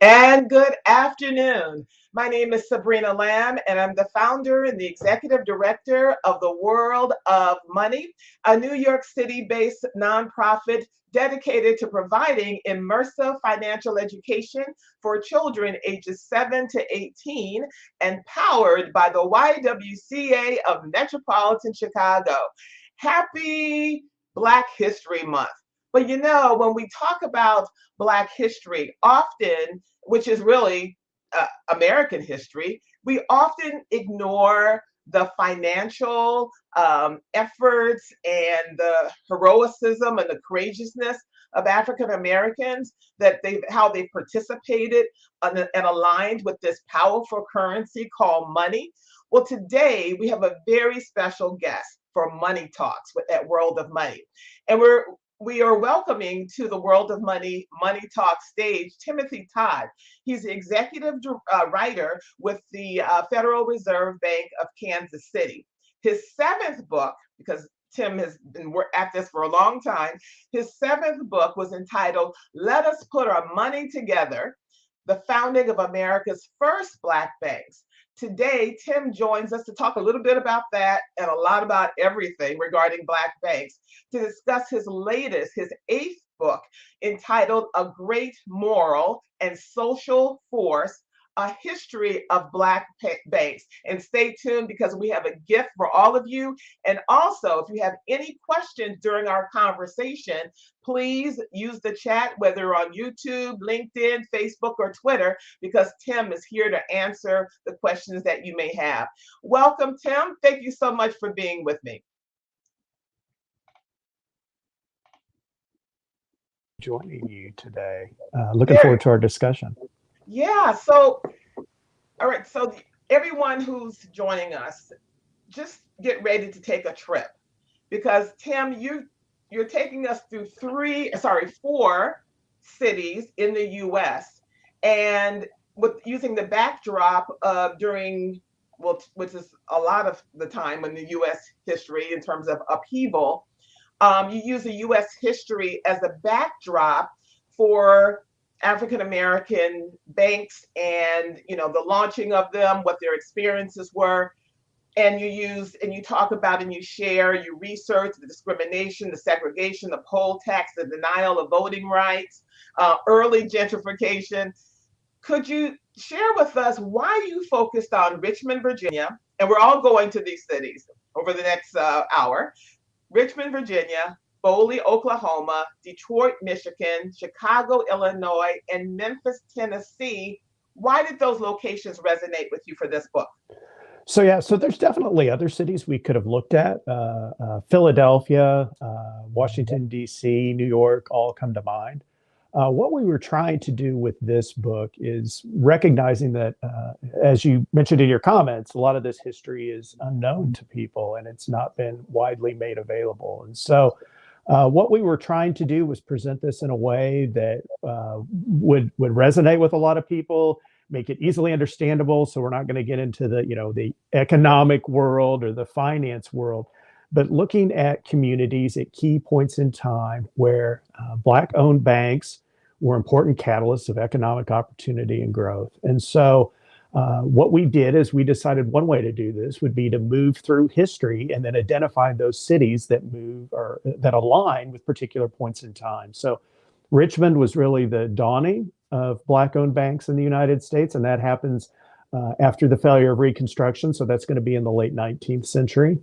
And good afternoon. My name is Sabrina Lamb, and I'm the founder and the executive director of the World of Money, a New York City based nonprofit dedicated to providing immersive financial education for children ages 7 to 18 and powered by the YWCA of Metropolitan Chicago. Happy Black History Month. But when we talk about Black history, often, which is really American history, we often ignore the financial efforts and the heroism and the courageousness of African Americans, how they participated and aligned with this powerful currency called money. Well, today we have a very special guest for Money Talks at World of Money. And we are welcoming to the World of Money Talk stage Timothy Todd. He's the executive writer with the Federal Reserve Bank of Kansas City. His seventh book, because Tim has been at this for a long time, his seventh book was entitled Let Us Put Our Money Together, the Founding of America's First Black Banks. Today, Tim joins us to talk a little bit about that and a lot about everything regarding Black banks, to discuss his eighth book, entitled A Great Moral and Social Force, A History of Black Banks. And stay tuned because we have a gift for all of you. And also, if you have any questions during our conversation, please use the chat, whether on YouTube, LinkedIn, Facebook, or Twitter, because Tim is here to answer the questions that you may have. Welcome, Tim. Thank you so much for being with me. Joining you today. Looking forward to our discussion. Yeah, so, all right, so everyone who's joining us, just get ready to take a trip, because Tim, you're taking us through four cities in the US, and using the backdrop of which is a lot of the time in the US history in terms of upheaval. You use the US history as a backdrop for African American banks and the launching of them, what their experiences were. And you talk about and you share, you research the discrimination, the segregation, the poll tax, the denial of voting rights, early gentrification. Could you share with us why you focused on Richmond, Virginia? And we're all going to these cities over the next hour. Richmond, Virginia, Boley, Oklahoma, Detroit, Michigan, Chicago, Illinois, and Memphis, Tennessee. Why did those locations resonate with you for this book? So there's definitely other cities we could have looked at. Philadelphia, Washington, D.C., New York, all come to mind. What we were trying to do with this book is recognizing that, as you mentioned in your comments, a lot of this history is unknown to people and it's not been widely made available. And so what we were trying to do was present this in a way that would resonate with a lot of people, make it easily understandable. So we're not going to get into the economic world or the finance world, but looking at communities at key points in time where Black-owned banks were important catalysts of economic opportunity and growth. And so what we did is we decided one way to do this would be to move through history and then identify those cities that move or that align with particular points in time. So Richmond was really the dawning of Black-owned banks in the United States, and that happens after the failure of Reconstruction. So that's going to be in the late 19th century.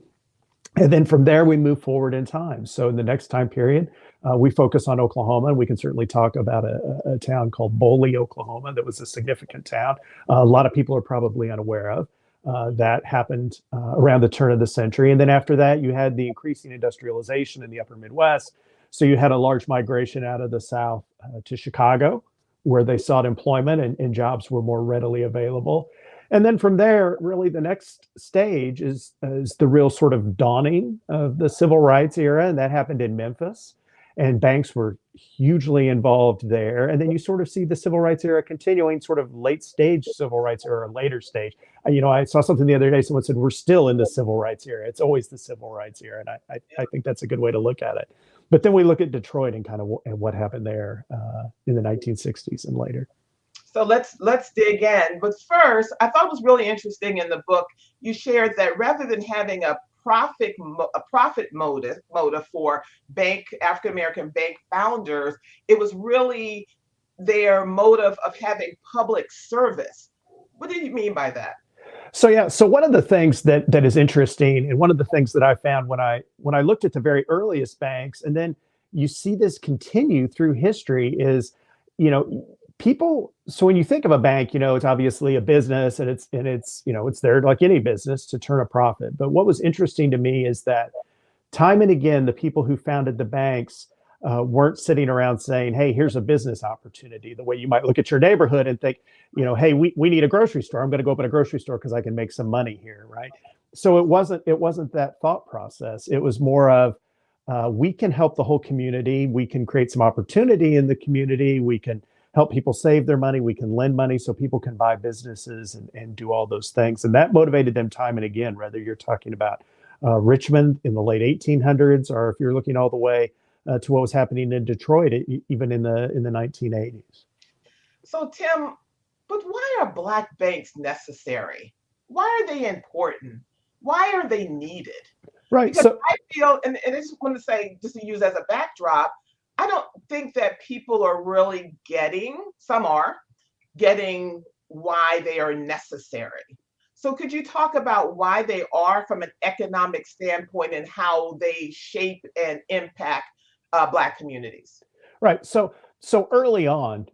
And then from there, we move forward in time. So in the next time period, we focus on Oklahoma, and we can certainly talk about a town called Boley, Oklahoma, that was a significant town. A lot of people are probably unaware of. That happened around the turn of the century. And then after that, you had the increasing industrialization in the upper Midwest. So you had a large migration out of the South to Chicago, where they sought employment and jobs were more readily available. And then from there, really the next stage is the real sort of dawning of the civil rights era. And that happened in Memphis. And banks were hugely involved there. And then you sort of see the civil rights era continuing, sort of late stage civil rights era, later stage. I saw something the other day, someone said, we're still in the civil rights era. It's always the civil rights era. And I think that's a good way to look at it. But then we look at Detroit and kind of what happened there in the 1960s and later. So let's dig in. But first, I thought it was really interesting in the book you shared that rather than having a profit motive for bank African American bank founders, it was really their motive of having public service. What do you mean by that? So yeah, so one of the things that is interesting, and one of the things that I found when I looked at the very earliest banks, and then you see this continue through history, is, you know, people. So when you think of a bank, you know, it's obviously a business, and it's you know, it's there like any business to turn a profit. But what was interesting to me is that time and again, the people who founded the banks weren't sitting around saying, "Hey, here's a business opportunity." The way you might look at your neighborhood and think, you know, "Hey, we need a grocery store. I'm going to go open a grocery store because I can make some money here," right? So it wasn't that thought process. It was more of, we can help the whole community. We can create some opportunity in the community. We can help people save their money. We can lend money so people can buy businesses and do all those things. And that motivated them time and again, whether you're talking about Richmond in the late 1800s, or if you're looking all the way to what was happening in Detroit, even in the 1980s. So Tim, but why are Black banks necessary? Why are they important? Why are they needed? Right. Because So I feel, and I just want to say, just to use as a backdrop, I don't think that people are really some are getting why they are necessary. So could you talk about why they are from an economic standpoint and how they shape and impact Black communities? right. So early on,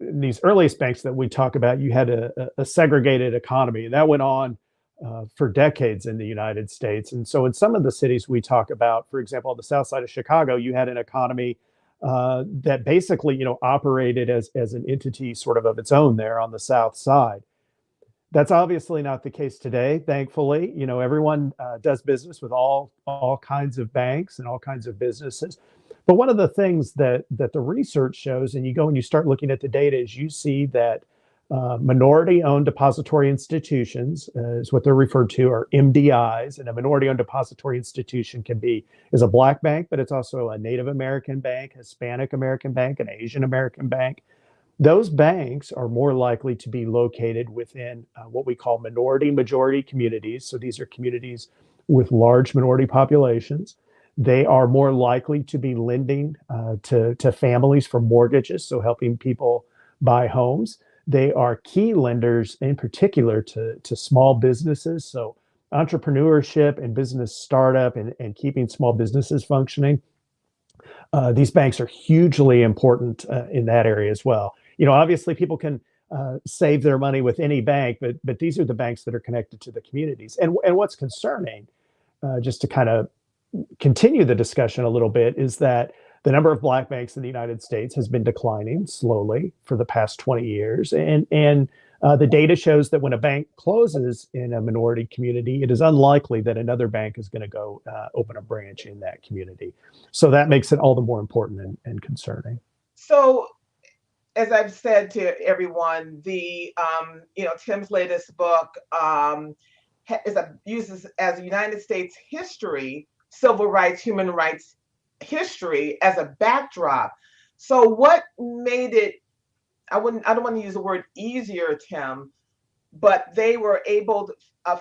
in these earliest banks that we talk about, you had a segregated economy, and that went on for decades in the United States. And so in some of the cities we talk about, for example, on the south side of Chicago, you had an economy that basically, you know, operated as an entity sort of its own there on the south side. That's obviously not the case today, thankfully. You know, everyone does business with all kinds of banks and all kinds of businesses. But one of the things that the research shows, and you go and you start looking at the data, is you see that minority-owned depository institutions, is what they're referred to, are MDIs. And a minority-owned depository institution is a Black bank, but it's also a Native American bank, Hispanic American bank, an Asian American bank. Those banks are more likely to be located within what we call minority majority communities. So these are communities with large minority populations. They are more likely to be lending to families for mortgages, so helping people buy homes. They are key lenders in particular to small businesses. So entrepreneurship and business startup and keeping small businesses functioning. These banks are hugely important in that area as well. You know, obviously people can save their money with any bank, but these are the banks that are connected to the communities. And what's concerning, just to kind of continue the discussion a little bit, is that the number of Black banks in the United States has been declining slowly for the past 20 years. And the data shows that when a bank closes in a minority community, it is unlikely that another bank is going to go open a branch in that community. So that makes it all the more important and concerning. So as I've said to everyone, Tim's latest book uses as a United States history, civil rights, human rights history as a backdrop. So what made it? I don't want to use the word easier, Tim, but they were able.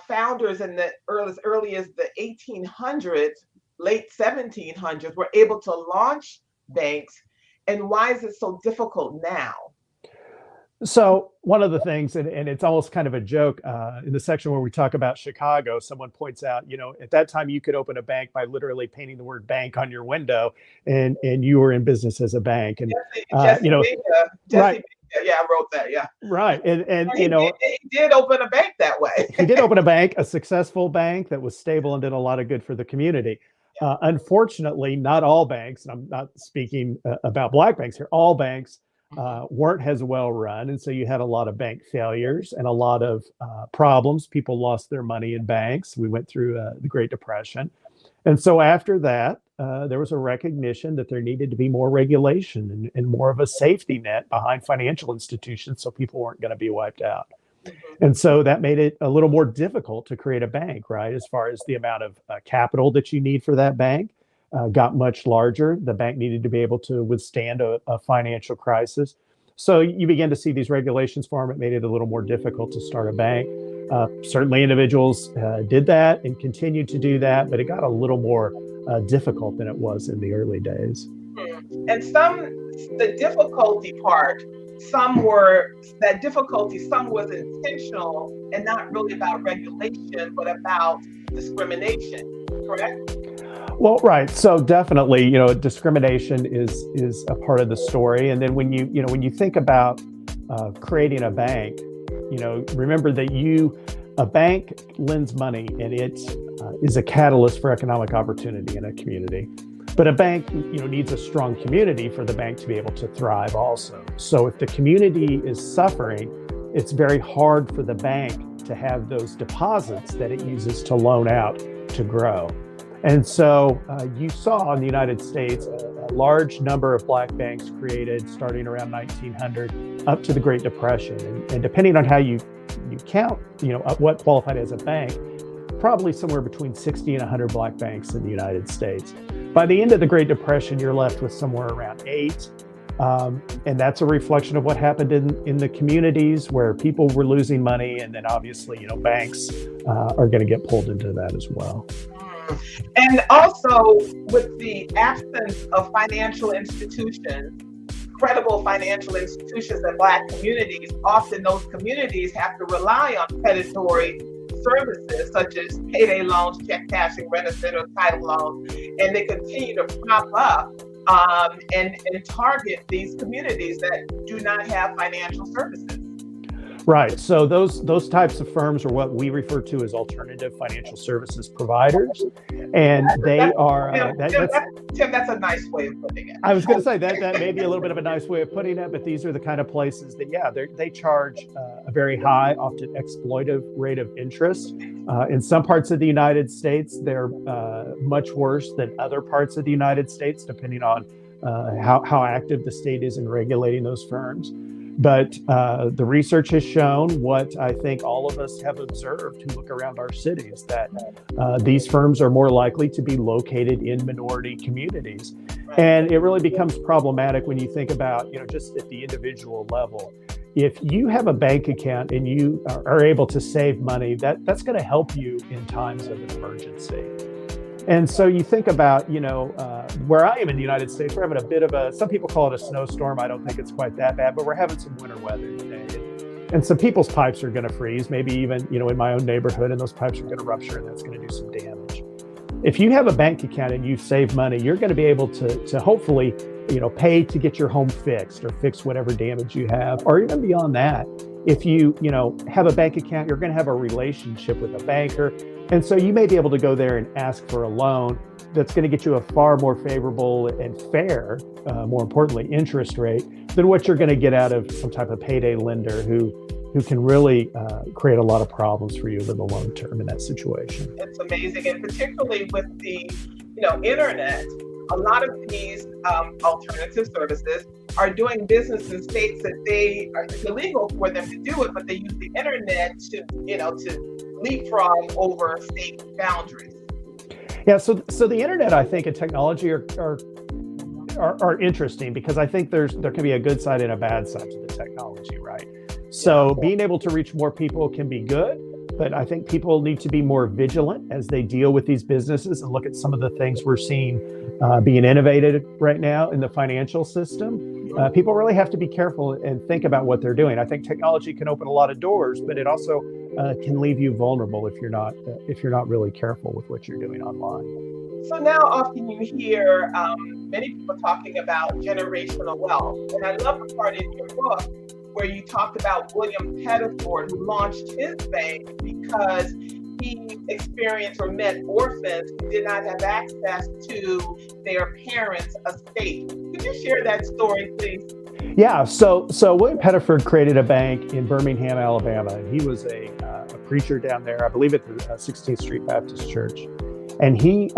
Founders in the early as the 1800s, late 1700s, were able to launch banks. And why is it so difficult now? So one of the things, and it's almost kind of a joke, in the section where we talk about Chicago, someone points out, you know, at that time you could open a bank by literally painting the word bank on your window, and you were in business as a bank. And Jesse you know, Benga, right, yeah, I wrote that, yeah. right, and He you know, did open a bank that way. he did open a bank, a successful bank that was stable and did a lot of good for the community. Unfortunately, not all banks, and I'm not speaking about Black banks here, all banks weren't as well run. And so you had a lot of bank failures and a lot of problems. People lost their money in banks. We went through the Great Depression. And so after that, there was a recognition that there needed to be more regulation and more of a safety net behind financial institutions so people weren't going to be wiped out. And so that made it a little more difficult to create a bank, right? As far as the amount of capital that you need for that bank got much larger. The bank needed to be able to withstand a financial crisis. So you begin to see these regulations form. It made it a little more difficult to start a bank. Certainly individuals did that and continued to do that, but it got a little more difficult than it was in the early days. And the difficulty part, some was intentional and not really about regulation, but about discrimination, correct? Well, right. So definitely, discrimination is a part of the story. And then when you think about creating a bank, remember that a bank lends money and it is a catalyst for economic opportunity in a community. But a bank, needs a strong community for the bank to be able to thrive also. So if the community is suffering, it's very hard for the bank to have those deposits that it uses to loan out to grow. And so you saw in the United States a large number of black banks created starting around 1900 up to the Great Depression. And depending on how you count, what qualified as a bank, probably somewhere between 60 and 100 black banks in the United States. By the end of the Great Depression, you're left with somewhere around 8. And that's a reflection of what happened in the communities where people were losing money. And then obviously, banks are going to get pulled into that as well. And also with the absence of financial institutions, credible financial institutions in Black communities, often those communities have to rely on predatory services such as payday loans, check cashing, rent-a-center, title loans, and they continue to prop up and target these communities that do not have financial services. Right. So those types of firms are what we refer to as alternative financial services providers, and they are. Tim, that's a nice way of putting it. I was going to say that may be a little bit of a nice way of putting it, but these are the kind of places that, they charge a very high, often exploitive rate of interest. In some parts of the United States, they're much worse than other parts of the United States, depending on how active the state is in regulating those firms. But the research has shown what I think all of us have observed who look around our cities, that these firms are more likely to be located in minority communities. And it really becomes problematic when you think about, just at the individual level. If you have a bank account and you are able to save money, that's going to help you in times of an emergency. And so you think about, where I am in the United States, we're having a bit of some people call it a snowstorm. I don't think it's quite that bad, but we're having some winter weather today. And some people's pipes are going to freeze, maybe even, in my own neighborhood, and those pipes are going to rupture and that's going to do some damage. If you have a bank account and you've saved money, you're going to be able to hopefully, pay to get your home fixed or fix whatever damage you have, or even beyond that. If you, have a bank account, you're going to have a relationship with a banker. And so you may be able to go there and ask for a loan that's going to get you a far more favorable and fair, more importantly, interest rate than what you're going to get out of some type of payday lender who can really create a lot of problems for you over the long term in that situation. It's amazing. And particularly with the, internet, a lot of these alternative services are doing business in states that it's illegal for them to do it, but they use the internet to leapfrog over state boundaries. Yeah, so the internet, I think, and technology are interesting because I think there can be a good side and a bad side to the technology, right? So being able to reach more people can be good, but I think people need to be more vigilant as they deal with these businesses and look at some of the things we're seeing being innovated right now in the financial system. People really have to be careful and think about what they're doing. I think technology can open a lot of doors, but it also can leave you vulnerable if you're not really careful with what you're doing online. So now often you hear many people talking about generational wealth. And I love the part in your book where you talked about William Pettiford, who launched his bank because he experienced or met orphans who did not have access to their parents' estate. Could you share that story, please? Yeah, so William Pettiford created a bank in Birmingham, Alabama, and he was a preacher down there, I believe at the 16th Street Baptist Church. And he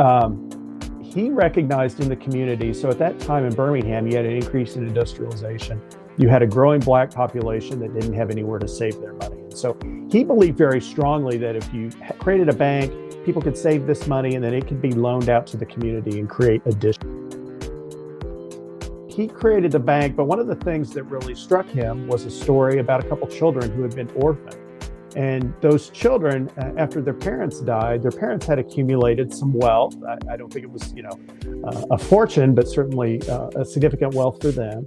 recognized in the community, so at that time in Birmingham, you had an increase in industrialization. You had a growing Black population that didn't have anywhere to save their money. And so he believed very strongly that if you created a bank, people could save this money and then it could be loaned out to the community and create additional. he created the bank, but one of the things that really struck him was a story about a couple children who had been orphaned. And those children, after their parents died, their parents had accumulated some wealth. I don't think it was, a fortune, but certainly a significant wealth for them.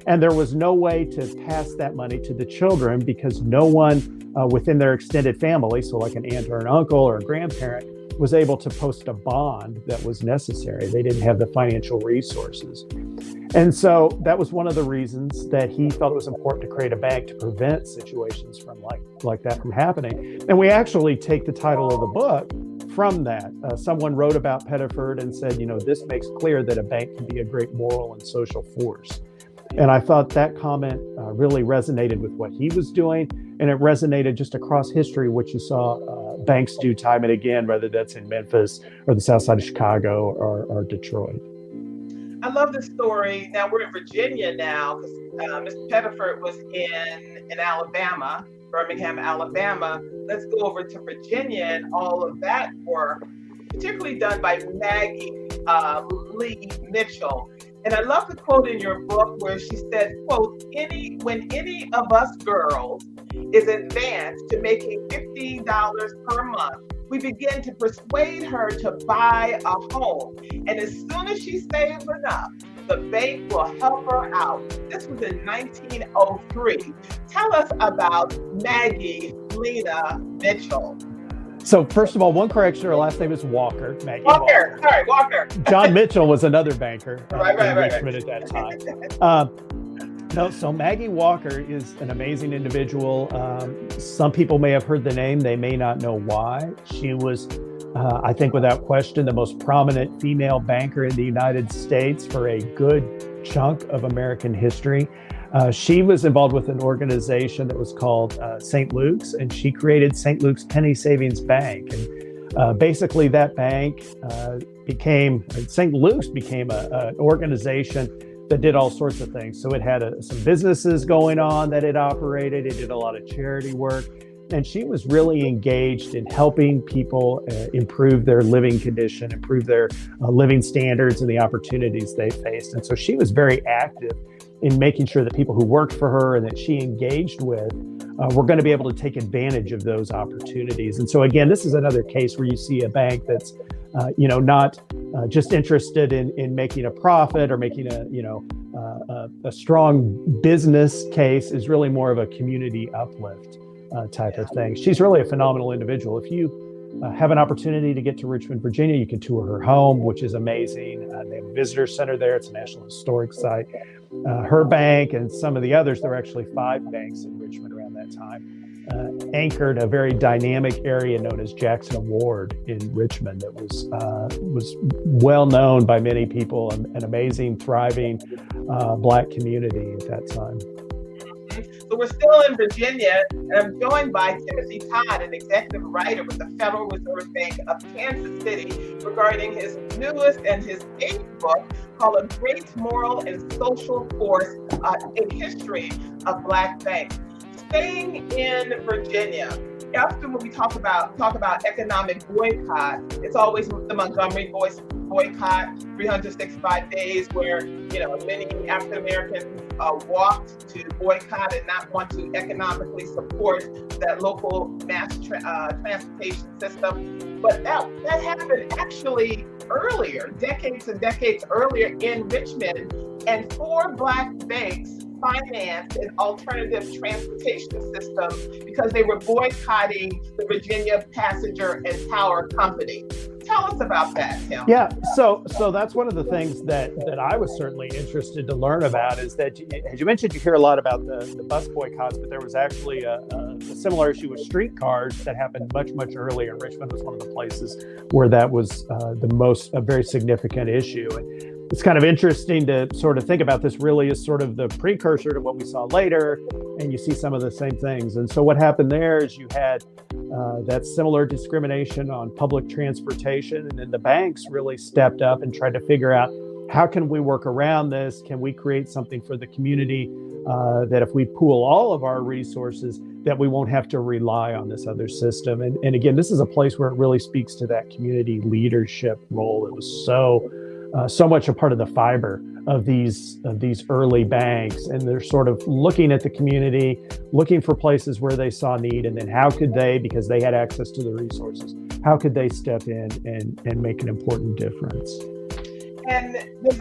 And there was no way to pass that money to the children because no one within their extended family, so like an aunt or an uncle or a grandparent, was able to post a bond that was necessary. They didn't have the financial resources. And so that was one of the reasons that he felt it was important to create a bank to prevent situations from like that from happening. And we actually take the title of the book from that. Someone wrote about Pettiford and said, this makes clear that a bank can be a great moral and social force. And I thought that comment really resonated with what he was doing. And it resonated just across history, what you saw banks do time and again, whether that's in Memphis or the south side of Chicago or Detroit. I love this story. Now we're in Virginia now because Mr. Pettiford was in Alabama, Birmingham, Alabama. Let's go over to Virginia and all of that work, particularly done by Maggie Lee Mitchell. And I love the quote in your book where she said, quote, when any of us girls is advanced to making $50 per month, we begin to persuade her to buy a home. And as soon as she saves enough, the bank will help her out. This was in 1903. Tell us about Maggie Lee Mitchell. So first of all, one correction, her last name is Walker. Maggie Walker. Sorry, Walker. John Mitchell was another banker in right. Richmond at that time. So Maggie Walker is an amazing individual. Some people may have heard the name. They may not know why. She was, I think without question, the most prominent female banker in the United States for a good chunk of American history. She was involved with an organization that was called St. Luke's, and she created St. Luke's Penny Savings Bank. And basically that bank St. Luke's became an organization that did all sorts of things. So it had some businesses going on that it operated. It did a lot of charity work. And she was really engaged in helping people improve their living condition, improve their living standards and the opportunities they faced. And so she was very active in making sure that people who worked for her and that she engaged with were going to be able to take advantage of those opportunities. And so again, this is another case where you see a bank that's not just interested in making a profit or making a strong business case, is really more of a community uplift type of thing. She's really a phenomenal individual. If you have an opportunity to get to Richmond, Virginia, you can tour her home, which is amazing. They have a visitor center there. It's a National Historic Site. Her bank and some of the others, there were actually 5 banks in Richmond around that time, anchored a very dynamic area known as Jackson Ward in Richmond that was well known by many people, an amazing, thriving Black community at that time. So we're still in Virginia, and I'm joined by Timothy Todd, an executive writer with the Federal Reserve Bank of Kansas City, regarding his newest and his 8th book called A Great Moral and Social Force, A History of Black Banks. Staying in Virginia, often when we talk about economic boycott, it's always the Montgomery boycott, 365 days, where many African Americans walked to boycott and not want to economically support that local mass transportation system. But that happened actually earlier, decades and decades earlier in Richmond, and 4 Black banks financed an alternative transportation system because they were boycotting the Virginia Passenger and Power Company. Tell us about that, Tim. Yeah, so that's one of the things that I was certainly interested to learn about, is that, as you mentioned, you hear a lot about the bus boycotts, but there was actually a similar issue with streetcars that happened much, much earlier. Richmond was one of the places where that was a very significant issue. And it's kind of interesting to sort of think about this really as sort of the precursor to what we saw later, and you see some of the same things. And so what happened there is you had that similar discrimination on public transportation, and then the banks really stepped up and tried to figure out, how can we work around this? Can we create something for the community that if we pool all of our resources, that we won't have to rely on this other system? And again, this is a place where it really speaks to that community leadership role. It was so so much a part of the fiber of these early banks. And they're sort of looking at the community, looking for places where they saw need, and then how could they, because they had access to the resources, how could they step in and make an important difference? And there's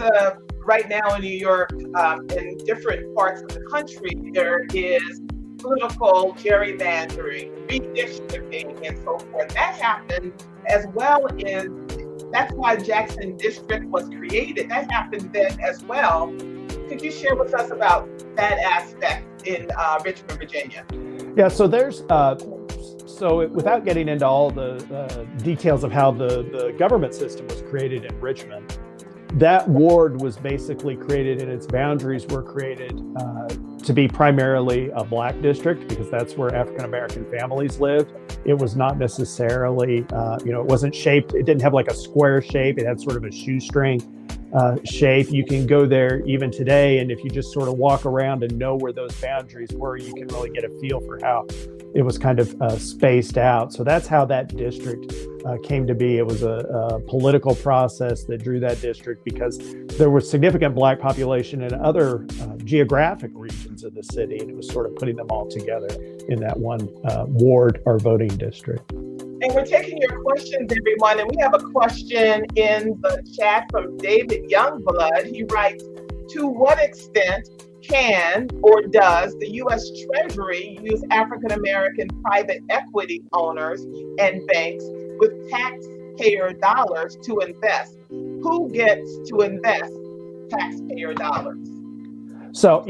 right now in New York, in different parts of the country, there is political gerrymandering, redistricting, and so forth. That happened as well as, that's why Jackson District was created. That happened then as well. Could you share with us about that aspect in Richmond, Virginia? Yeah, so there's, so without getting into all the details of how the government system was created in Richmond, that ward was basically created and its boundaries were created to be primarily a Black district because that's where African-American families lived. It was not necessarily, it wasn't shaped, it didn't have like a square shape, it had sort of a shoestring shape. You can go there even today, and if you just sort of walk around and know where those boundaries were, you can really get a feel for how it was kind of spaced out. So that's how that district came to be. It was a political process that drew that district because there was significant Black population in other geographic regions of the city, and it was sort of putting them all together in that one ward or voting district. And we're taking your questions, everyone. And we have a question in the chat from David Youngblood. He writes, to what extent can or does the U.S. Treasury use African-American private equity owners and banks with taxpayer dollars to invest? Who gets to invest taxpayer dollars? So,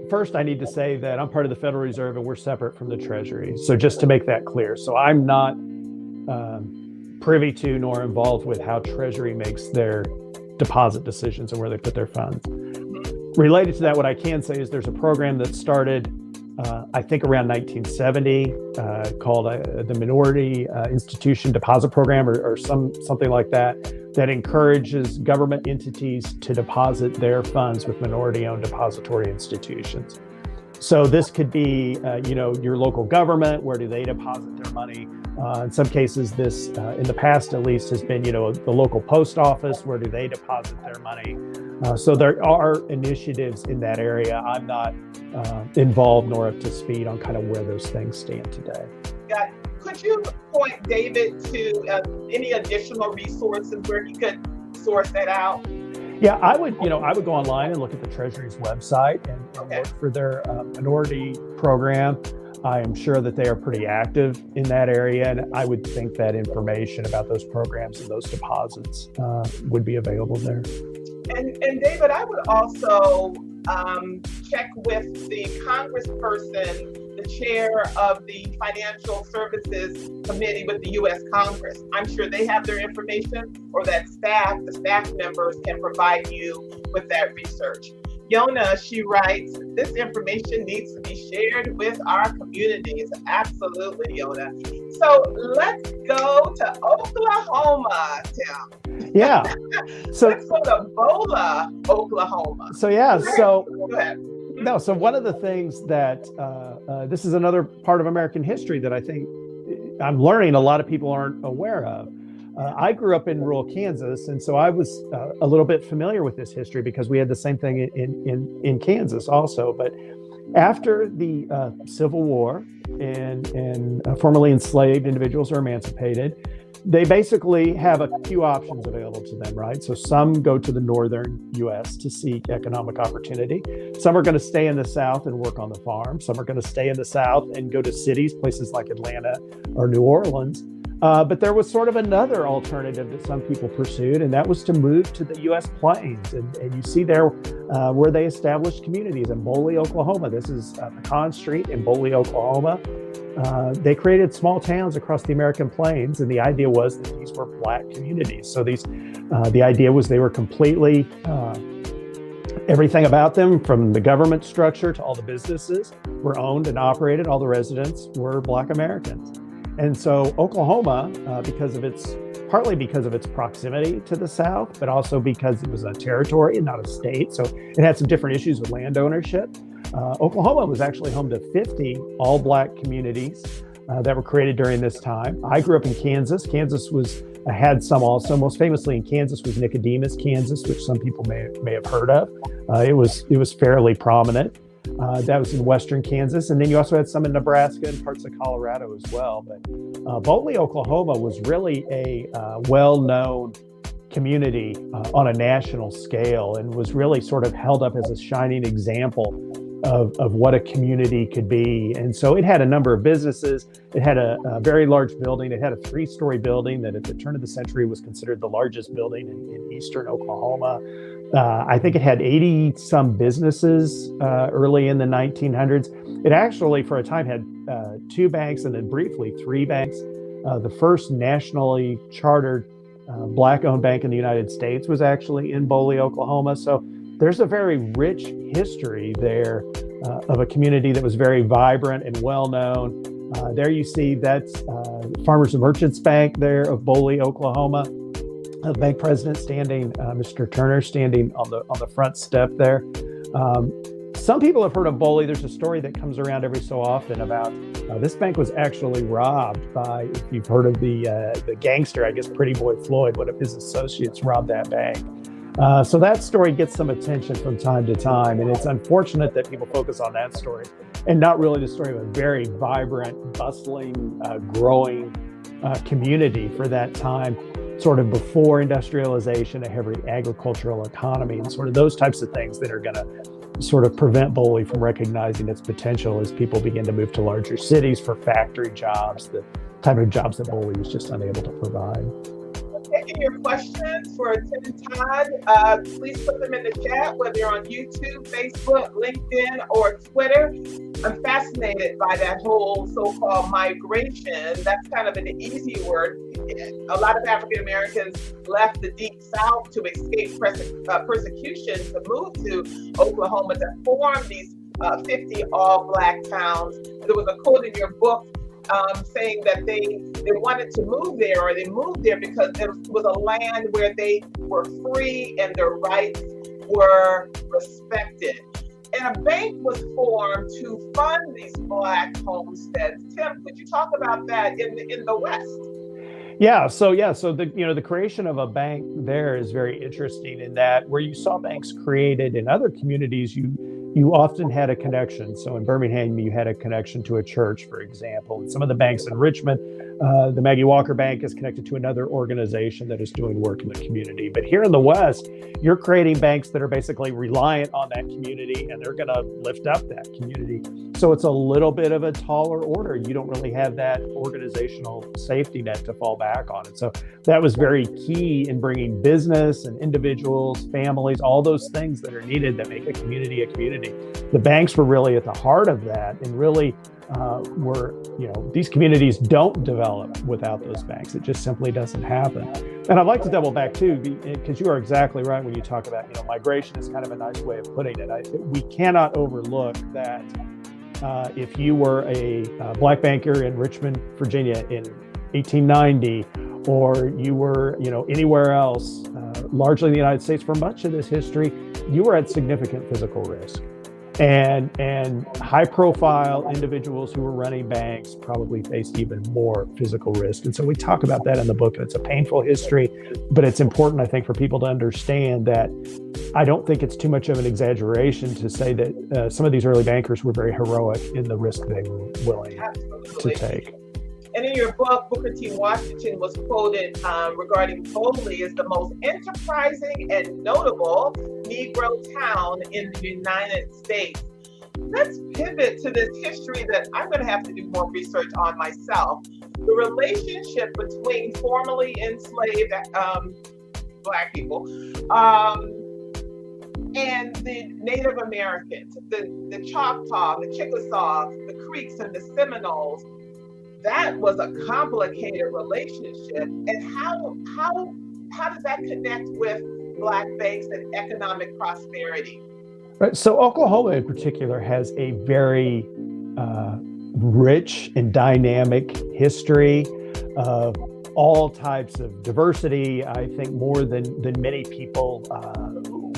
first, I need to say that I'm part of the Federal Reserve and we're separate from the Treasury. So just to make that clear. So I'm not privy to nor involved with how Treasury makes their deposit decisions and where they put their funds. Related to that, what I can say is there's a program that started, I think around 1970 called the Minority Institution Deposit Program or something like that encourages government entities to deposit their funds with minority-owned depository institutions. So this could be, your local government. Where do they deposit their money? In some cases, this, in the past at least, has been, the local post office. Where do they deposit their money? So there are initiatives in that area. I'm not involved nor up to speed on kind of where those things stand today. Got it. Could you point David to any additional resources where he could source that out? Yeah, I would go online and look at the Treasury's website and look for their minority program. I am sure that they are pretty active in that area, and I would think that information about those programs and those deposits would be available there. And David, I would also check with the congressperson, the chair of the Financial Services Committee with the U.S. Congress. I'm sure they have their information, or that the staff members can provide you with that research. Yona, she writes, this information needs to be shared with our communities. Absolutely, Yona. So let's go to Oklahoma, Tim. Yeah. So let's go to Bola, Oklahoma. So yeah. So go ahead. No. So one of the things that this is another part of American history that I think I'm learning a lot of people aren't aware of. I grew up in rural Kansas, and so I was a little bit familiar with this history because we had the same thing in Kansas also. But after the Civil War and formerly enslaved individuals are emancipated, they basically have a few options available to them, right? So some go to the northern U.S. to seek economic opportunity. Some are going to stay in the South and work on the farm. Some are going to stay in the South and go to cities, places like Atlanta or New Orleans. But there was sort of another alternative that some people pursued, and that was to move to the U.S. Plains. And you see there where they established communities in Boley, Oklahoma. This is Pecan Street in Boley, Oklahoma. They created small towns across the American Plains, and the idea was that these were Black communities. So the idea was they were completely, everything about them, from the government structure to all the businesses, were owned and operated. All the residents were Black Americans. And so Oklahoma, partly because of its proximity to the South, but also because it was a territory and not a state, so it had some different issues with land ownership. Oklahoma was actually home to 50 all-Black communities that were created during this time. I grew up in Kansas. Kansas had some also. Most famously in Kansas was Nicodemus, Kansas, which some people may have heard of. It was fairly prominent. That was in western Kansas, and then you also had some in Nebraska and parts of Colorado as well. But Boley, Oklahoma, was really a well-known community on a national scale, and was really sort of held up as a shining example of what a community could be. And so it had a number of businesses. It had a very large building. It had a 3-story building that at the turn of the century was considered the largest building in eastern Oklahoma. I think it had 80 some businesses early in the 1900s. It actually, for a time, had 2 banks and then briefly 3 banks. The first nationally chartered Black-owned bank in the United States was actually in Boley, Oklahoma. So there's a very rich history there of a community that was very vibrant and well-known. There you see that's Farmers and Merchants Bank there of Boley, Oklahoma. The bank president standing, Mr. Turner, standing on the front step there. Some people have heard of Boley. There's a story that comes around every so often about this bank was actually robbed by, if you've heard of the gangster, I guess, Pretty Boy Floyd. One of his associates robbed that bank. So that story gets some attention from time to time, and it's unfortunate that people focus on that story and not really the story of a very vibrant, bustling, growing community for that time, sort of before industrialization, a heavy agricultural economy, and sort of those types of things that are going to sort of prevent Boley from recognizing its potential as people begin to move to larger cities for factory jobs, the type of jobs that Boley was just unable to provide. Taking your questions for Tim and Todd. Please put them in the chat, whether you're on YouTube, Facebook, LinkedIn, or Twitter. I'm fascinated by that whole so-called migration. That's kind of an easy word. A lot of African Americans left the Deep South to escape persecution to move to Oklahoma to form these 50 all-Black towns. There was a quote in your book saying that they wanted to move there, or they moved there because there was a land where they were free and their rights were respected. And a bank was formed to fund these Black homesteads. Tim, could you talk about that in the West? So the creation of a bank there is very interesting in that where you saw banks created in other communities, you often had a connection. So in Birmingham, you had a connection to a church, for example. And some of the banks in Richmond, the Maggie Walker Bank is connected to another organization that is doing work in the community. But here in the West, you're creating banks that are basically reliant on that community, and they're going to lift up that community. So it's a little bit of a taller order. You don't really have that organizational safety net to fall back on. And so that was very key in bringing business and individuals, families, all those things that are needed that make a community a community. The banks were really at the heart of that, and really these communities don't develop without those banks. It just simply doesn't happen. And I'd like to double back too, because you are exactly right when you talk about, migration is kind of a nice way of putting it. We cannot overlook that if you were a Black banker in Richmond, Virginia in 1890, or you were, anywhere else, largely in the United States for much of this history, you were at significant physical risk. And high-profile individuals who were running banks probably faced even more physical risk. And so we talk about that in the book, and it's a painful history, but it's important, I think, for people to understand that I don't think it's too much of an exaggeration to say that some of these early bankers were very heroic in the risk they were willing to take. And in your book, Booker T. Washington was quoted regarding Boley as the most enterprising and notable Negro town in the United States. Let's pivot to this history that I'm going to have to do more research on myself. The relationship between formerly enslaved Black people and the Native Americans, the Choctaw, the Chickasaws, the Creeks, and the Seminoles. That was a complicated relationship. And how does that connect with Black banks and economic prosperity? Right. So Oklahoma in particular has a very rich and dynamic history of all types of diversity. I think more than many people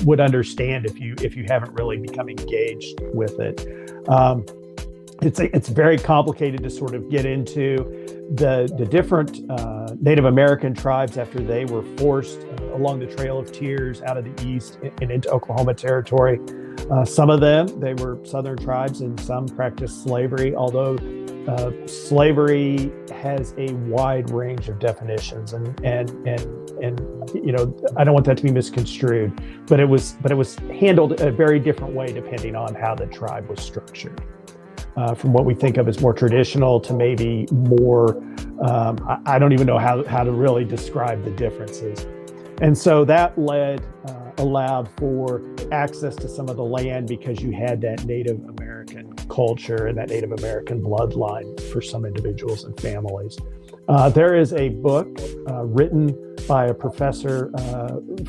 would understand if you haven't really become engaged with it. it's very complicated to sort of get into the different Native American tribes after they were forced along the Trail of Tears out of the east and into Oklahoma territory. Some of them, they were Southern tribes, and some practiced slavery, although slavery has a wide range of definitions, and you know, I don't want that to be misconstrued, but it was handled a very different way depending on how the tribe was structured. From what we think of as more traditional to maybe more, I don't even know how to really describe the differences. And so that allowed for access to some of the land because you had that Native American culture and that Native American bloodline for some individuals and families. There is a book written by a professor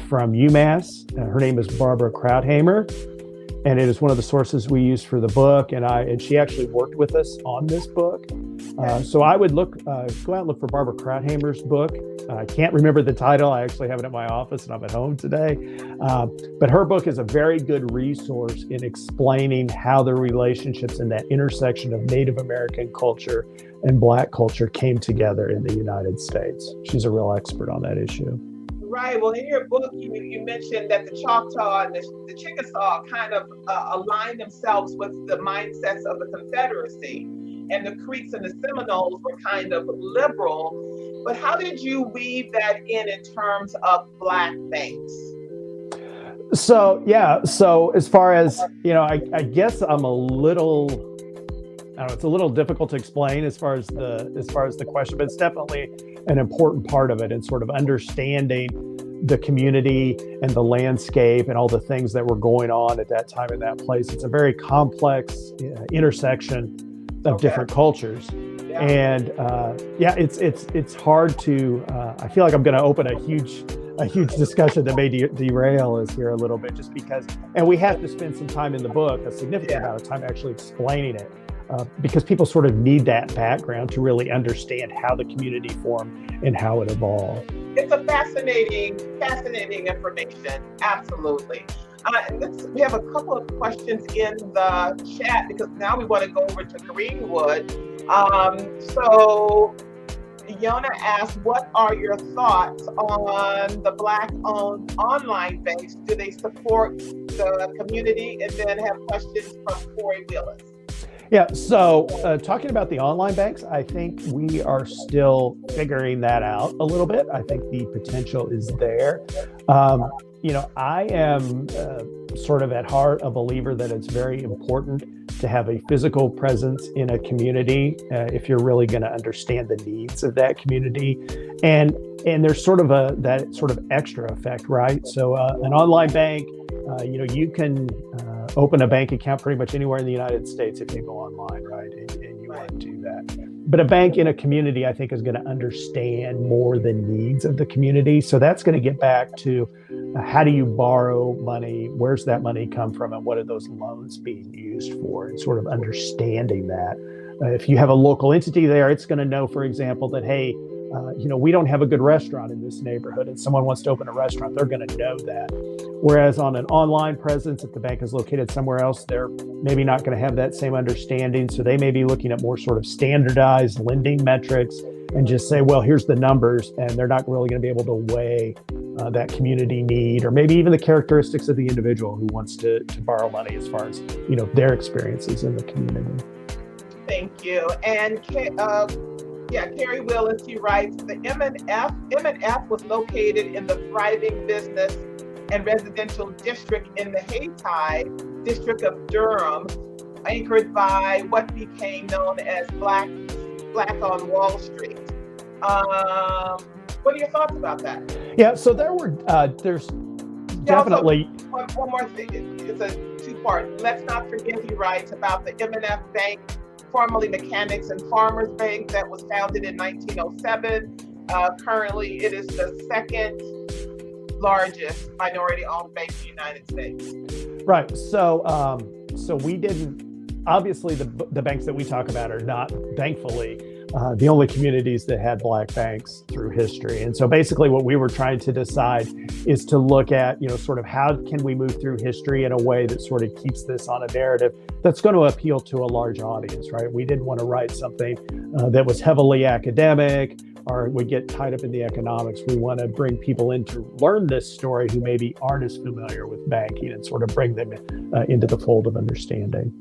from UMass. Her name is Barbara Krauthamer, and it is one of the sources we used for the book. And she actually worked with us on this book. So I would go out and look for Barbara Krauthamer's book. I can't remember the title. I actually have it at my office and I'm at home today. But her book is a very good resource in explaining how the relationships in that intersection of Native American culture and Black culture came together in the United States. She's a real expert on that issue. Right. Well, in your book, you mentioned that the Choctaw and the Chickasaw kind of aligned themselves with the mindsets of the Confederacy, and the Creeks and the Seminoles were kind of liberal. But how did you weave that in terms of Black banks? So as far as, you know, I guess I'm a little, I don't know, it's a little difficult to explain as far as the question, but it's definitely an important part of it, and sort of understanding the community and the landscape and all the things that were going on at that time in that place. It's a very complex intersection of different cultures. Yeah. And it's hard to, I feel like I'm going to open a huge discussion that may derail us here a little bit, just because, and we have to spend some time in the book, a significant amount of time actually explaining it, because people sort of need that background to really understand how the community formed and how it evolved. It's a fascinating information. Absolutely. We have a couple of questions in the chat, because now we want to go over to Greenwood. So Yona asked, what are your thoughts on the Black-owned online banks? Do they support the community? And then have questions from Corey Willis. Yeah, so talking about the online banks, I think we are still figuring that out a little bit. I think the potential is there. You know, I am sort of at heart a believer that it's very important to have a physical presence in a community if you're really going to understand the needs of that community. And there's sort of that sort of extra effect, right? So an online bank, you know, you can open a bank account pretty much anywhere in the United States if you go online, right? And you want to do that. But a bank in a community, I think, is going to understand more the needs of the community. So that's going to get back to how do you borrow money? Where's that money come from? And what are those loans being used for? And sort of understanding that. If you have a local entity there, it's going to know, for example, that, hey, you know, we don't have a good restaurant in this neighborhood and someone wants to open a restaurant, they're going to know that. Whereas on an online presence, if the bank is located somewhere else, they're maybe not going to have that same understanding. So they may be looking at more sort of standardized lending metrics and just say, well, here's the numbers, and they're not really going to be able to weigh that community need, or maybe even the characteristics of the individual who wants to borrow money as far as, you know, their experiences in the community. Thank you. And Carrie Willis, he writes, the MNF was located in the thriving business and residential district in the Hayti district of Durham, anchored by what became known as Black on Wall Street. What are your thoughts about that? Yeah, so there's definitely... One more thing, it's a two-part. Let's not forget, he writes, about the MNF Bank, formerly Mechanics and Farmers Bank, that was founded in 1907. Currently, it is the second largest minority-owned bank in the United States. Right. So we didn't. Obviously, the banks that we talk about are not, thankfully, the only communities that had Black banks through history. And so basically what we were trying to decide is to look at, sort of how can we move through history in a way that sort of keeps this on a narrative that's going to appeal to a large audience, right? We didn't want to write something that was heavily academic or would get tied up in the economics. We want to bring people in to learn this story who maybe aren't as familiar with banking and sort of bring them into the fold of understanding.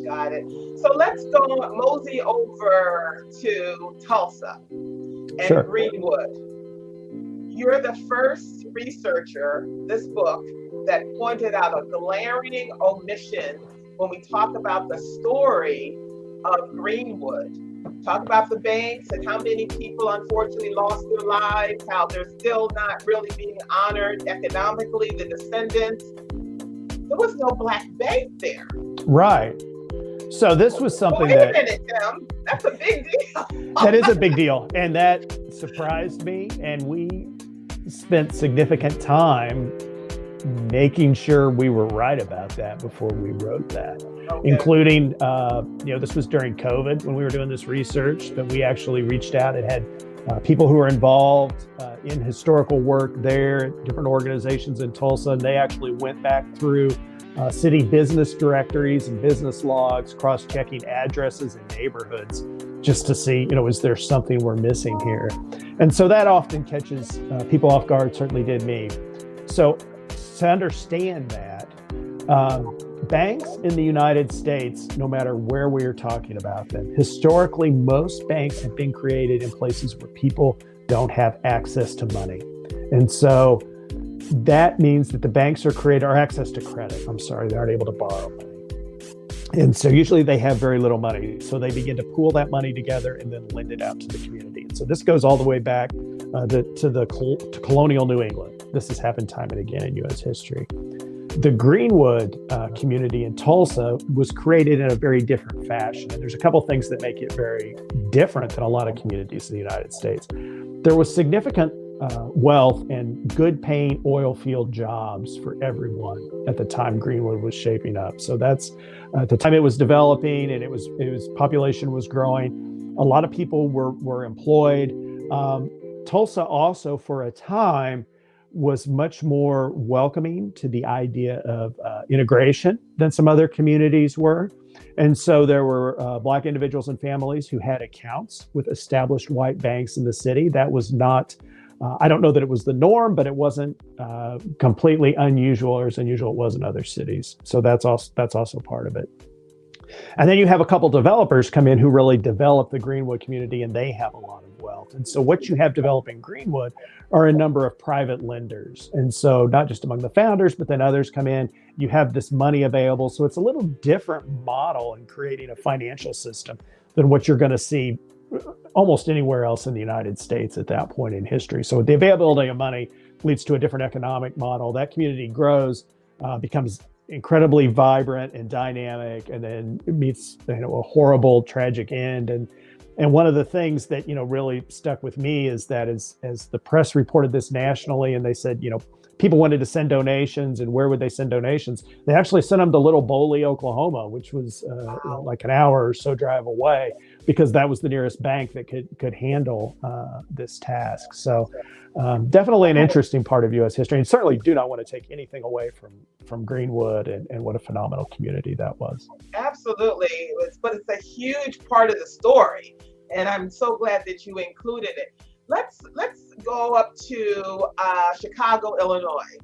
Got it. So let's go mosey over to Tulsa and Sure. Greenwood. You're the first researcher, this book, that pointed out a glaring omission when we talk about the story of Greenwood. Talk about the banks and how many people unfortunately lost their lives, how they're still not really being honored economically, the descendants. There was no Black bank there. Right. So this was something Wait a minute, Tim. That's a big deal. That is a big deal. And that surprised me. And we spent significant time making sure we were right about that before we wrote that, including, this was during COVID when we were doing this research, but we actually reached out and had people who were involved in historical work there, different organizations in Tulsa, and they actually went back through city business directories and business logs, cross-checking addresses and neighborhoods just to see, is there something we're missing here? And so that often catches people off guard, certainly did me. So to understand that, banks in the United States, no matter where we are talking about them, historically, most banks have been created in places where people don't have access to money. And so that means that the banks are created, or access to credit. They aren't able to borrow money. And so usually they have very little money. So they begin to pool that money together and then lend it out to the community. And so this goes all the way back to colonial New England. This has happened time and again in U.S. history. The Greenwood community in Tulsa was created in a very different fashion. And there's a couple things that make it very different than a lot of communities in the United States. There was significant wealth and good paying oil field jobs for everyone at the time Greenwood was shaping up. So that's at the time it was developing and it was population was growing. A lot of people were employed. Tulsa also for a time was much more welcoming to the idea of integration than some other communities were. And so there were Black individuals and families who had accounts with established white banks in the city. That was not, I don't know that it was the norm, but it wasn't completely unusual or as unusual it was in other cities. So that's also part of it. And then you have a couple developers come in who really develop the Greenwood community, and they have a lot of wealth. And so what you have developing Greenwood are a number of private lenders. And so not just among the founders, but then others come in, you have this money available. So it's a little different model in creating a financial system than what you're going to see almost anywhere else in the United States at that point in history. So the availability of money leads to a different economic model. That community grows, becomes incredibly vibrant and dynamic, and then it meets a horrible, tragic end. And one of the things that really stuck with me is that as the press reported this nationally, and they said people wanted to send donations, and where would they send donations? They actually sent them to Little Boley, Oklahoma, which was like an hour or so drive away, because that was the nearest bank that could handle this task. So definitely an interesting part of U.S. history, and certainly do not want to take anything away from Greenwood and what a phenomenal community that was. Absolutely, but it's a huge part of the story, and I'm so glad that you included it. Let's go up to Chicago, Illinois,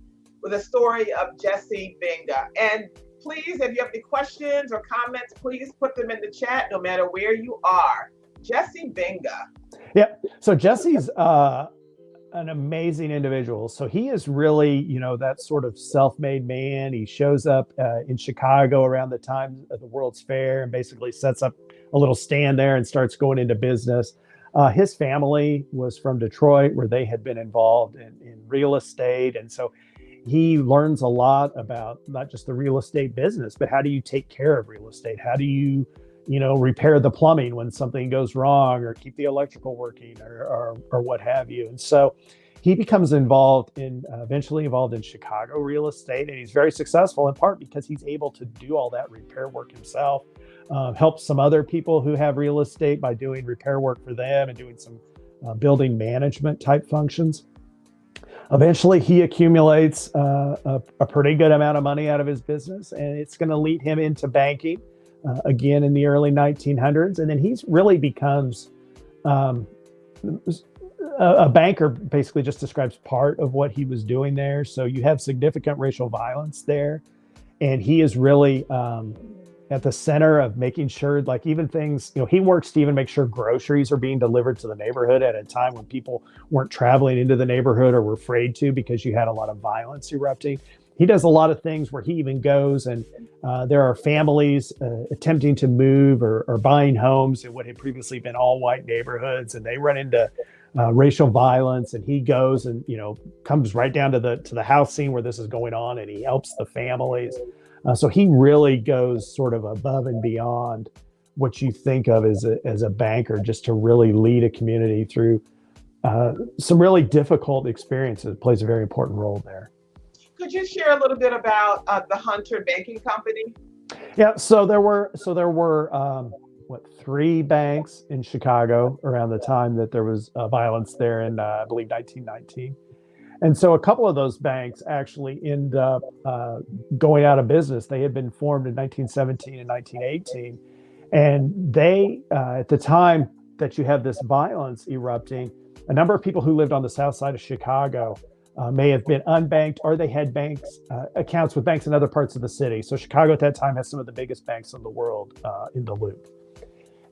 with a story of Jesse Benga. And please, if you have any questions or comments, please put them in the chat, no matter where you are. Jesse Benga. Yeah. So Jesse's an amazing individual. So he is really, that sort of self-made man. He shows up in Chicago around the time of the World's Fair and basically sets up a little stand there and starts going into business. His family was from Detroit, where they had been involved in real estate. And so he learns a lot about not just the real estate business, but how do you take care of real estate? How do you, repair the plumbing when something goes wrong, or keep the electrical working, or what have you. And so he becomes eventually involved in Chicago real estate, and he's very successful in part because he's able to do all that repair work himself. helps some other people who have real estate by doing repair work for them and doing some building management type functions. Eventually, he accumulates a pretty good amount of money out of his business, and it's going to lead him into banking again in the early 1900s. And then he's really becomes a banker. Basically just describes part of what he was doing there. So you have significant racial violence there. And he is really at the center of making sure, like even things, he works to even make sure groceries are being delivered to the neighborhood at a time when people weren't traveling into the neighborhood or were afraid to because you had a lot of violence erupting. He does a lot of things where he even goes and there are families attempting to move or buying homes in what had previously been all white neighborhoods, and they run into racial violence, and he goes and comes right down to the house scene where this is going on, and he helps the families. So he really goes sort of above and beyond what you think of as a banker, just to really lead a community through some really difficult experiences. It plays a very important role there. Could you share a little bit about the Hunter Banking Company? Yeah, so there were three banks in Chicago around the time that there was violence there in, I believe, 1919. And so a couple of those banks actually end up going out of business. They had been formed in 1917 and 1918. And they, at the time that you have this violence erupting, a number of people who lived on the south side of Chicago may have been unbanked, or they had banks accounts with banks in other parts of the city. So Chicago at that time has some of the biggest banks in the world in the loop.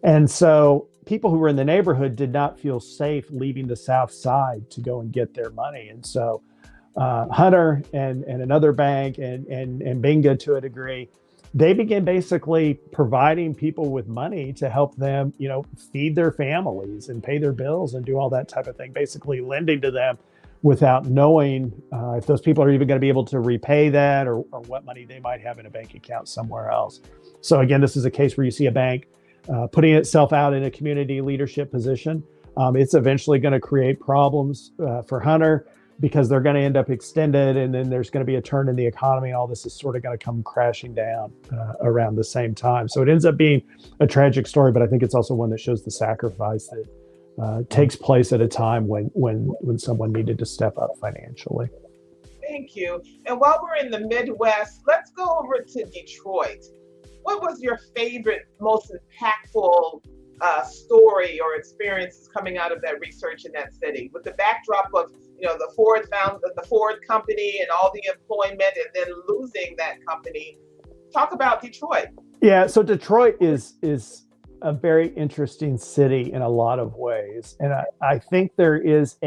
And so people who were in the neighborhood did not feel safe leaving the south side to go and get their money. And so Hunter and another bank and Benga, to a degree, they began basically providing people with money to help them, feed their families and pay their bills and do all that type of thing, basically lending to them without knowing if those people are even going to be able to repay that or what money they might have in a bank account somewhere else. So again, this is a case where you see a bank putting itself out in a community leadership position. It's eventually going to create problems for Hunter because they're going to end up extended, and then there's going to be a turn in the economy, and all this is sort of going to come crashing down around the same time. So it ends up being a tragic story, but I think it's also one that shows the sacrifice that takes place at a time when someone needed to step up financially. Thank you. And while we're in the Midwest, let's go over to Detroit. What was your favorite, most impactful story or experiences coming out of that research in that city, with the backdrop of the Ford company and all the employment, and then losing that company? Talk about Detroit. Yeah, so Detroit is a very interesting city in a lot of ways, and I think there is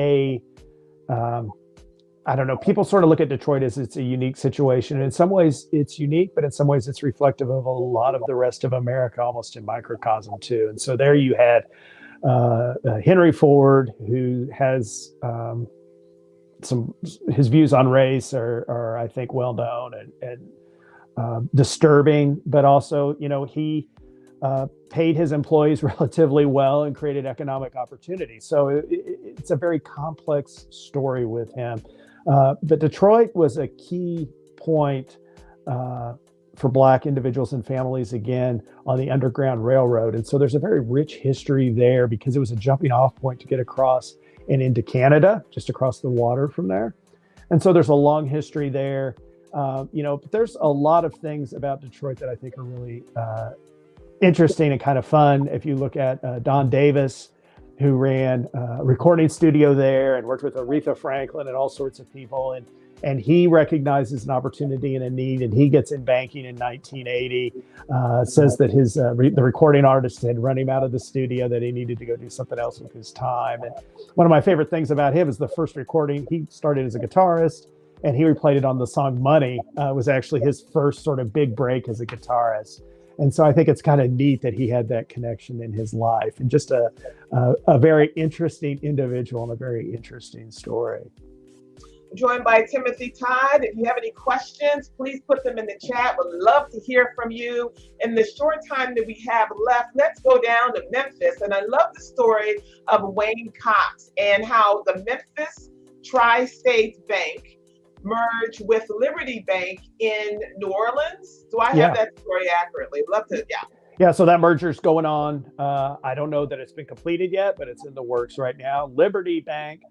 I don't know, people sort of look at Detroit as it's a unique situation. And in some ways it's unique, but in some ways it's reflective of a lot of the rest of America, almost in microcosm too. And so there you had Henry Ford, who has his views on race are I think well known and disturbing, but also, he paid his employees relatively well and created economic opportunity. So it's a very complex story with him. But Detroit was a key point for Black individuals and families, again, on the Underground Railroad. And so there's a very rich history there because it was a jumping off point to get across and into Canada, just across the water from there. And so there's a long history there. But there's a lot of things about Detroit that I think are really interesting and kind of fun. If you look at Don Davis, who ran a recording studio there and worked with Aretha Franklin and all sorts of people. And he recognizes an opportunity and a need, and he gets in banking in 1980, says that the recording artist had run him out of the studio, that he needed to go do something else with his time. And one of my favorite things about him is the first recording. He started as a guitarist, and he replayed it on the song Money. Was actually his first sort of big break as a guitarist. And so I think it's kind of neat that he had that connection in his life, and just a very interesting individual and a very interesting story. Joined by Timothy Todd. If you have any questions, please put them in the chat. Would love to hear from you. In the short time that we have left, let's go down to Memphis. And I love the story of Wayne Cox and how the Memphis Tri-State Bank merged with Liberty Bank in New Orleans. Do I have that story accurately? Love to, yeah. Yeah, so that merger's going on. I don't know that it's been completed yet, but it's in the works right now. Liberty Bank,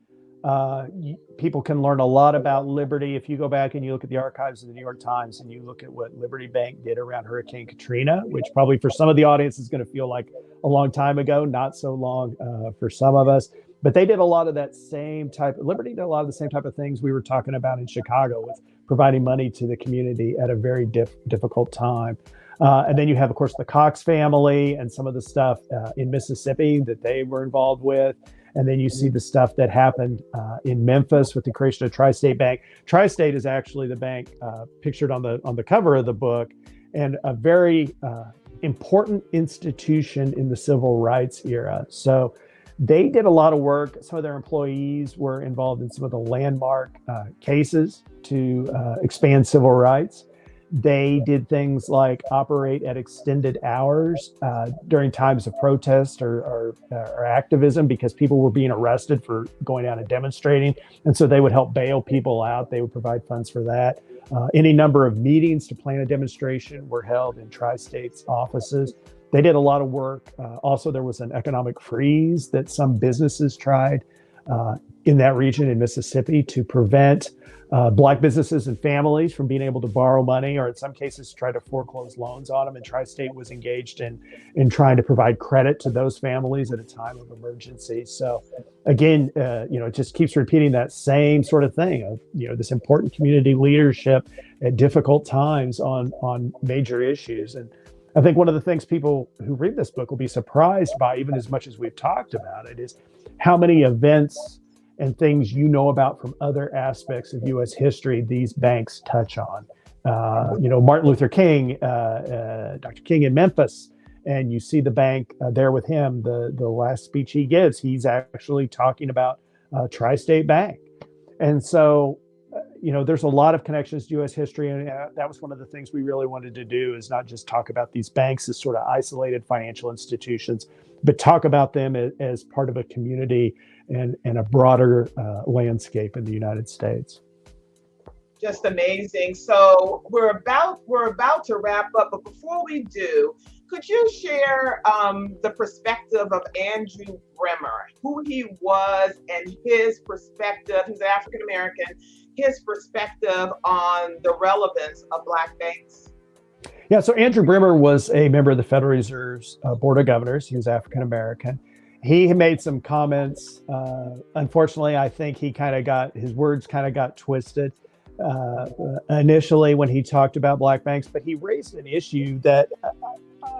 people can learn a lot about Liberty if you go back and you look at the archives of the New York Times and you look at what Liberty Bank did around Hurricane Katrina, which probably for some of the audience is going to feel like a long time ago, not so long for some of us. But they did a lot of that same type. Liberty did a lot of the same type of things we were talking about in Chicago with providing money to the community at a very difficult time. And then you have, of course, the Cox family and some of the stuff in Mississippi that they were involved with. And then you see the stuff that happened in Memphis with the creation of Tri-State Bank. Tri-State is actually the bank pictured on the cover of the book, and a very important institution in the civil rights era. So they did a lot of work. Some of their employees were involved in some of the landmark cases to expand civil rights. They did things like operate at extended hours during times of protest or activism because people were being arrested for going out and demonstrating. And so they would help bail people out. They would provide funds for that. Any number of meetings to plan a demonstration were held in Tri-State's offices. They did a lot of work. Also, there was an economic freeze that some businesses tried in that region in Mississippi to prevent Black businesses and families from being able to borrow money, or in some cases try to foreclose loans on them. And Tri-State was engaged in trying to provide credit to those families at a time of emergency. So again, it just keeps repeating that same sort of thing of, this important community leadership at difficult times on major issues. And I think one of the things people who read this book will be surprised by, even as much as we've talked about it, is how many events and things about from other aspects of U.S. history these banks touch on. Martin Luther King, Dr. King in Memphis, and you see the bank there with him. The last speech he gives, he's actually talking about Tri-State Bank. And so, there's a lot of connections to U.S. history, and that was one of the things we really wanted to do, is not just talk about these banks as sort of isolated financial institutions, but talk about them as part of a community and a broader landscape in the United States. Just amazing. So we're about to wrap up, but before we do, could you share the perspective of Andrew Brimmer, who he was and his perspective? He's African American. His perspective on the relevance of Black banks. Yeah, so Andrew Brimmer was a member of the Federal Reserve's Board of Governors. He was African American. He made some comments. Unfortunately, I think his words kind of got twisted initially when he talked about Black banks, but he raised an issue that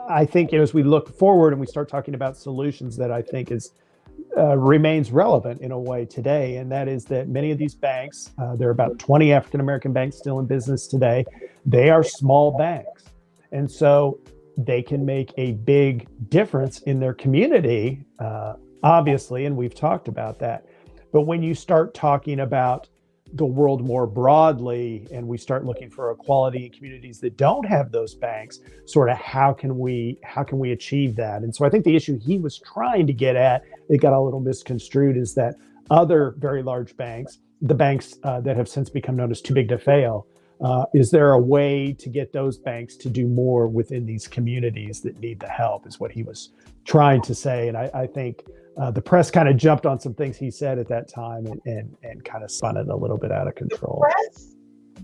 I think, as we look forward and we start talking about solutions, that I think remains relevant in a way today. And that is that many of these banks, there are about 20 African American banks still in business today. They are small banks. And so they can make a big difference in their community, obviously, and we've talked about that. But when you start talking about the world more broadly, and we start looking for equality in communities that don't have those banks, sort of how can we achieve that? And so I think the issue he was trying to get at, it got a little misconstrued, is that other very large banks, the banks that have since become known as too big to fail, is there a way to get those banks to do more within these communities that need the help, is what he was trying to say. And I think the press kind of jumped on some things he said at that time and kind of spun it a little bit out of control. The press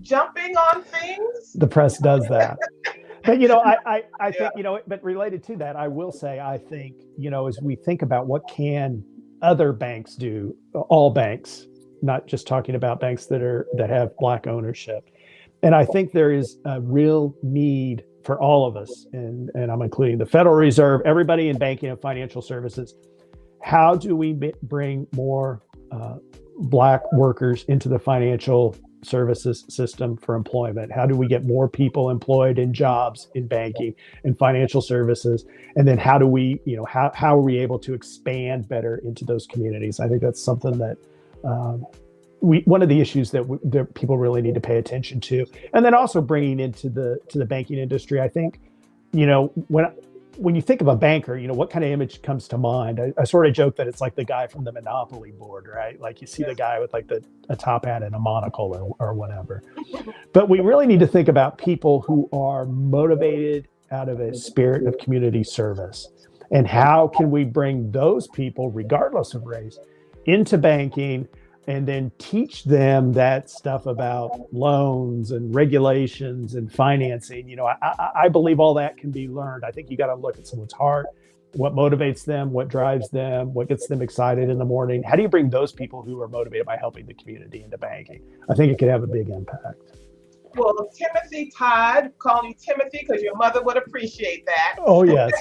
jumping on things? The press does that. But, I think, but related to that, I will say, I think, as we think about what can other banks do, all banks, not just talking about banks that have Black ownership. And I think there is a real need for all of us, and I'm including the Federal Reserve, everybody in banking and financial services. How do we bring more Black workers into the financial services system for employment? How do we get more people employed in jobs in banking and financial services? And then how do we, how are we able to expand better into those communities? I think that's something that one of the issues that people really need to pay attention to. And then also bringing into the banking industry. I think, when you think of a banker, what kind of image comes to mind? I sort of joke that it's like the guy from the Monopoly board, right? Like you see the guy with like a top hat and a monocle or whatever. But we really need to think about people who are motivated out of a spirit of community service. And how can we bring those people, regardless of race, into banking and then teach them that stuff about loans and regulations and financing? You know, I believe all that can be learned. I think you got to look at someone's heart, what motivates them, what drives them, what gets them excited in the morning. How do you bring those people who are motivated by helping the community into banking? I think it could have a big impact. Well, Timothy Todd, calling you Timothy because your mother would appreciate that. Oh, yes.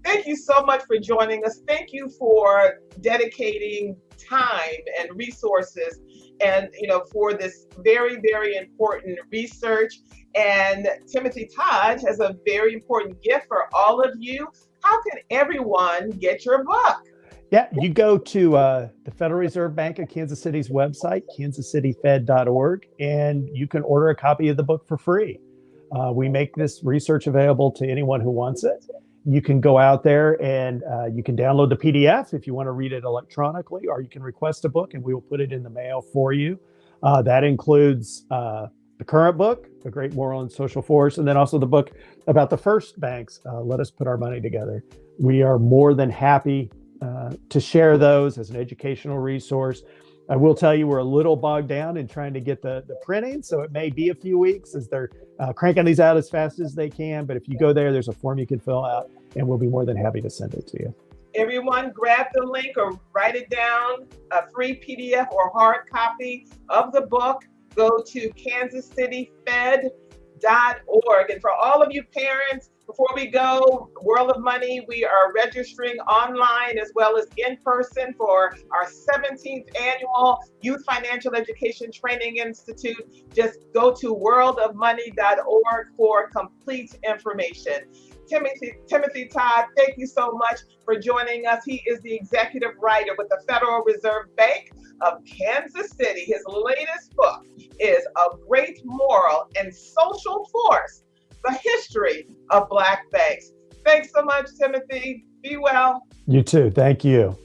Thank you so much for joining us. Thank you for dedicating time and resources and, you know, for this very, very important research. And Timothy Todd has a very important gift for all of you. How can everyone get your book? Yeah, you go to the Federal Reserve Bank of Kansas City's website, kansascityfed.org, and you can order a copy of the book for free. We make this research available to anyone who wants it. You can go out there and you can download the PDF if you want to read it electronically, or you can request a book and we will put it in the mail for you. That includes the current book, A Great Moral and Social Force, and then also the book about the first banks, Let Us Put Our Money Together. We are more than happy to share those as an educational resource. I will tell you, we're a little bogged down in trying to get the printing, so it may be a few weeks as they're cranking these out as fast as they can. But if you go there, there's a form you can fill out, and we'll be more than happy to send it to you. Everyone grab the link or write it down, a free PDF or hard copy of the book. Go to kansascityfed.org. And for all of you parents, before we go, World of Money, we are registering online as well as in person for our 17th annual Youth Financial Education Training Institute. Just go to worldofmoney.org for complete information. Timothy Todd, thank you so much for joining us. He is the executive writer with the Federal Reserve Bank of Kansas City. His latest book is A Great Moral and Social Force, The History of Black Banks. Thanks so much, Timothy. Be well. You too. Thank you.